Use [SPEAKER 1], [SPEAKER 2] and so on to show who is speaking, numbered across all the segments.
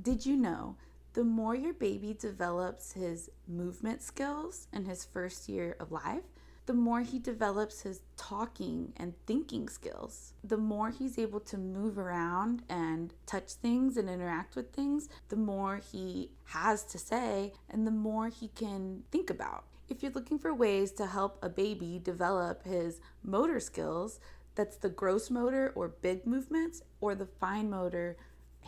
[SPEAKER 1] Did you know the more your baby develops his movement skills in his first year of life, the more he develops his talking and thinking skills? The more he's able to move around and touch things and interact with things, the more he has to say and the more he can think about. If you're looking for ways to help a baby develop his motor skills, that's the gross motor or big movements or the fine motor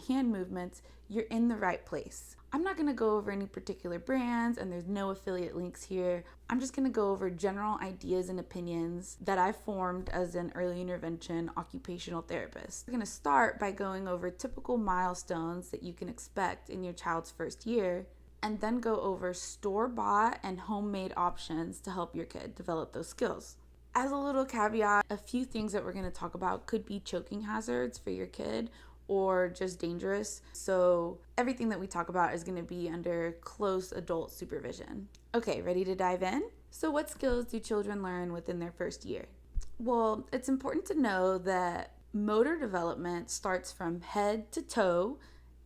[SPEAKER 1] hand movements, you're in the right place. I'm not going to go over any particular brands and there's no affiliate links here. I'm just going to go over general ideas and opinions that I formed as an early intervention occupational therapist. We're going to start by going over typical milestones that you can expect in your child's first year, and then go over store-bought and homemade options to help your kid develop those skills. As a little caveat, a few things that we're going to talk about could be choking hazards for your kid or just dangerous. So everything that we talk about is going to be under close adult supervision. Okay, ready to dive in? So what skills do children learn within their first year? Well, it's important to know that motor development starts from head to toe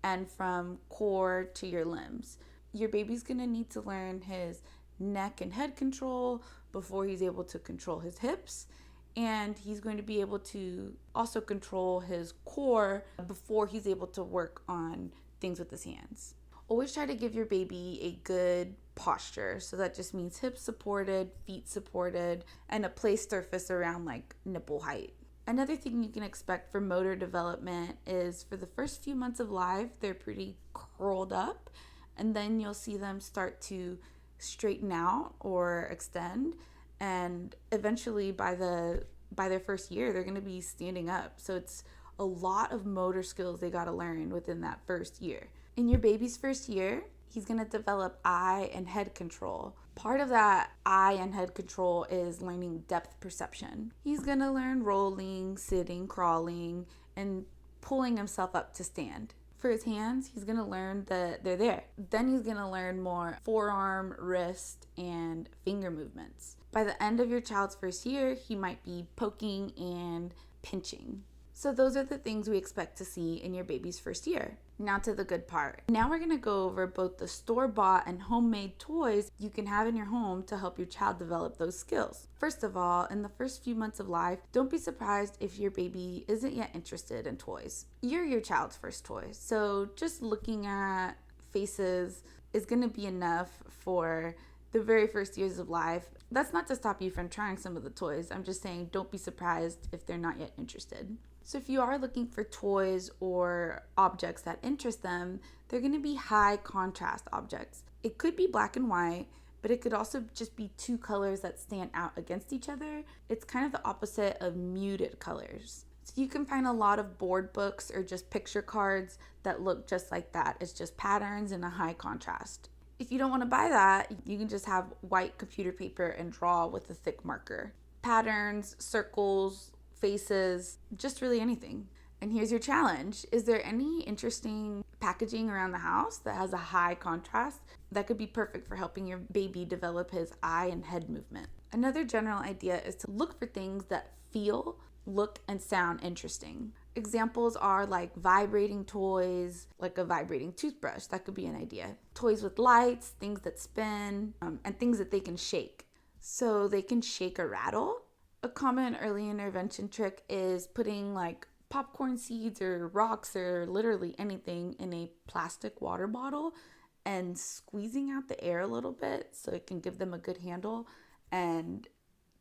[SPEAKER 1] and from core to your limbs. Your baby's going to need to learn his neck and head control before he's able to control his hips. And he's going to be able to also control his core before he's able to work on things with his hands. Always try to give your baby a good posture. So that just means hips supported, feet supported, and a play surface around like nipple height. Another thing you can expect for motor development is for the first few months of life, they're pretty curled up. And then you'll see them start to straighten out or extend. And eventually by their first year, they're going to be standing up. So it's a lot of motor skills they got to learn within that first year. In your baby's first year, he's going to develop eye and head control. Part of that eye and head control is learning depth perception. He's going to learn rolling, sitting, crawling, and pulling himself up to stand. For his hands, he's going to learn that they're there. Then he's going to learn more forearm, wrist, and finger movements. By the end of your child's first year, he might be poking and pinching. So those are the things we expect to see in your baby's first year. Now to the good part. Now we're going to go over both the store-bought and homemade toys you can have in your home to help your child develop those skills. First of all, in the first few months of life, don't be surprised if your baby isn't yet interested in toys. You're your child's first toy, so just looking at faces is going to be enough for the very first years of life. That's not to stop you from trying some of the toys. I'm just saying don't be surprised if they're not yet interested. So if you are looking for toys or objects that interest them, they're going to be high contrast objects. It could be black and white, but it could also just be two colors that stand out against each other. It's kind of the opposite of muted colors. So you can find a lot of board books or just picture cards that look just like that. It's just patterns in a high contrast. If you don't want to buy that, you can just have white computer paper and draw with a thick marker. Patterns, circles, faces, just really anything. And here's your challenge. Is there any interesting packaging around the house that has a high contrast that could be perfect for helping your baby develop his eye and head movement? Another general idea is to look for things that feel, look, and sound interesting. Examples are like vibrating toys, like a vibrating toothbrush. That could be an idea. Toys with lights, things that spin, and things that they can shake. So they can shake or rattle. A common early intervention trick is putting like popcorn seeds or rocks or literally anything in a plastic water bottle and squeezing out the air a little bit so it can give them a good handle, and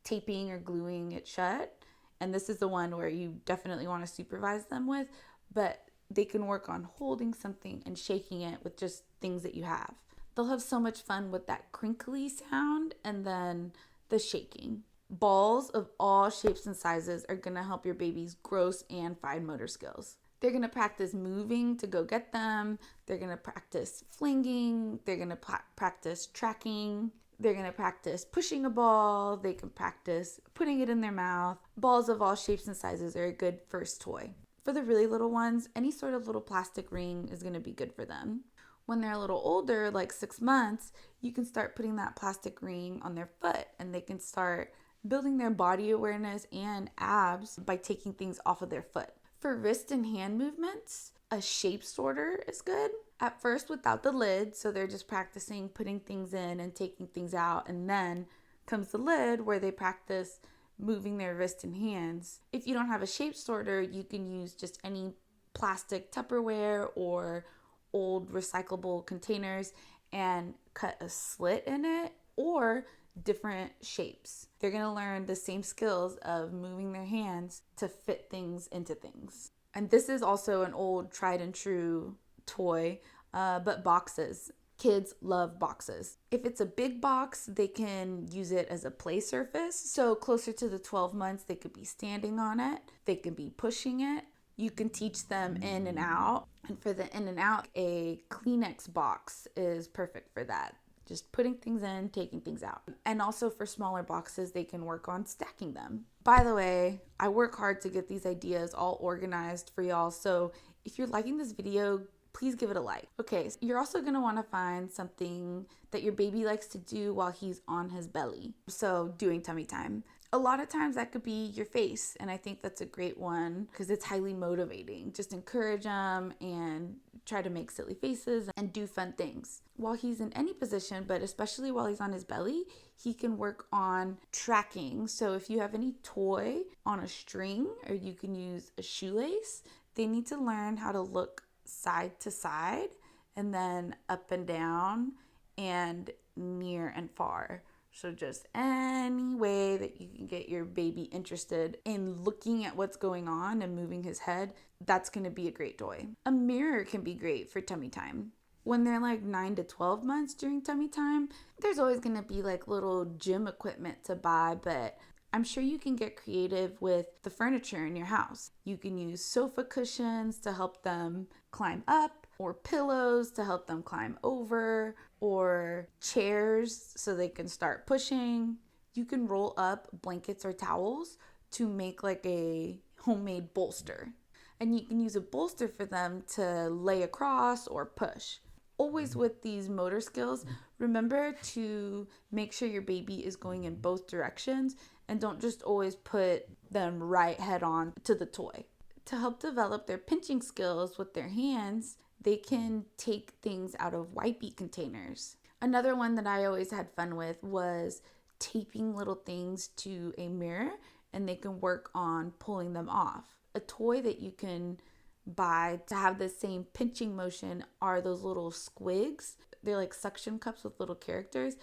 [SPEAKER 1] taping or gluing it shut. And this is the one where you definitely want to supervise them with, but they can work on holding something and shaking it with just things that you have. They'll have so much fun with that crinkly sound and then the shaking. Balls of all shapes and sizes are going to help your baby's gross and fine motor skills. They're going to practice moving to go get them. They're going to practice flinging. They're going to practice tracking. They're going to practice pushing a ball. They can practice putting it in their mouth. Balls of all shapes and sizes are a good first toy. For the really little ones, any sort of little plastic ring is going to be good for them. When they're a little older, like 6 months, you can start putting that plastic ring on their foot, and they can start building their body awareness and abs by taking things off of their foot. For wrist and hand movements, A shape sorter is good. At first without the lid, so they're just practicing putting things in and taking things out, and then comes the lid where they practice moving their wrist and hands. If you don't have a shape sorter, you can use just any plastic Tupperware or old recyclable containers and cut a slit in it, or different shapes. They're going to learn the same skills of moving their hands to fit things into things. And this is also an old tried and true toy, but boxes. Kids love boxes. If it's a big box, they can use it as a play surface. So closer to the 12 months, they could be standing on it. They can be pushing it. You can teach them in and out. And for the in and out, a Kleenex box is perfect for that. Just putting things in, taking things out. And also for smaller boxes, they can work on stacking them. By the way, I work hard to get these ideas all organized for y'all. So if you're liking this video, please give it a like. Okay, so you're also gonna wanna find something that your baby likes to do while he's on his belly. So doing tummy time. A lot of times that could be your face, and I think that's a great one because it's highly motivating. Just encourage them and try to make silly faces and do fun things. While he's in any position, but especially while he's on his belly, he can work on tracking. So if you have any toy on a string, or you can use a shoelace, they need to learn how to look side to side and then up and down and near and far. So just any way that you can get your baby interested in looking at what's going on and moving his head, that's going to be a great toy. A mirror can be great for tummy time. When they're like 9 to 12 months during tummy time, there's always going to be like little gym equipment to buy, but I'm sure you can get creative with the furniture in your house. You can use sofa cushions to help them climb up, or pillows to help them climb over, or chairs so they can start pushing. You can roll up blankets or towels to make like a homemade bolster. And you can use a bolster for them to lay across or push. Always with these motor skills, remember to make sure your baby is going in both directions and don't just always put them right head on to the toy. To help develop their pinching skills with their hands, they can take things out of white beet containers. Another one that I always had fun with was taping little things to a mirror, and they can work on pulling them off. A toy that you can buy to have the same pinching motion are those little squigs. They're like suction cups with little characters.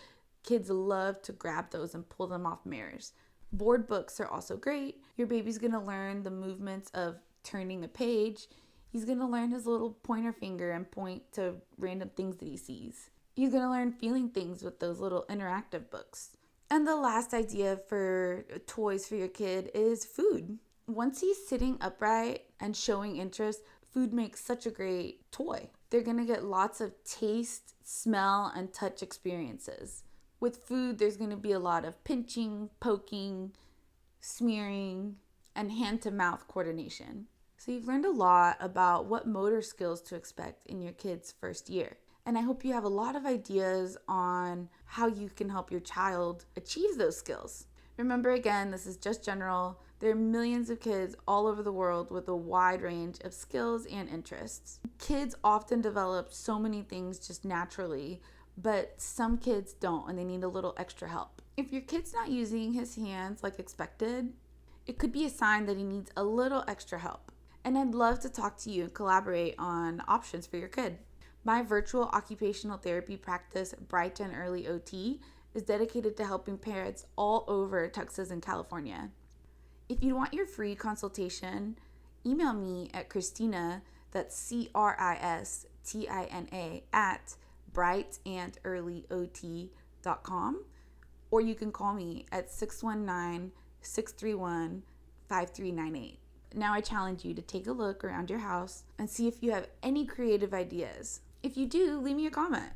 [SPEAKER 1] Kids love to grab those and pull them off mirrors. Board books are also great. Your baby's gonna learn the movements of turning a page. He's gonna learn his little pointer finger and point to random things that he sees. He's gonna learn feeling things with those little interactive books. And the last idea for toys for your kid is food. Once he's sitting upright and showing interest, food makes such a great toy. They're gonna get lots of taste, smell, and touch experiences. With food, there's gonna be a lot of pinching, poking, smearing, and hand-to-mouth coordination. So you've learned a lot about what motor skills to expect in your kid's first year. And I hope you have a lot of ideas on how you can help your child achieve those skills. Remember, again, this is just general. There are millions of kids all over the world with a wide range of skills and interests. Kids often develop so many things just naturally, but some kids don't, and they need a little extra help. If your kid's not using his hands like expected, it could be a sign that he needs a little extra help. And I'd love to talk to you and collaborate on options for your kid. My virtual occupational therapy practice, Bright and Early OT, is dedicated to helping parents all over Texas and California. If you want your free consultation, email me at Christina, that's CRISTINA, at brightandearlyot.com, or you can call me at 619-631-5398. Now I challenge you to take a look around your house and see if you have any creative ideas. If you do, leave me a comment.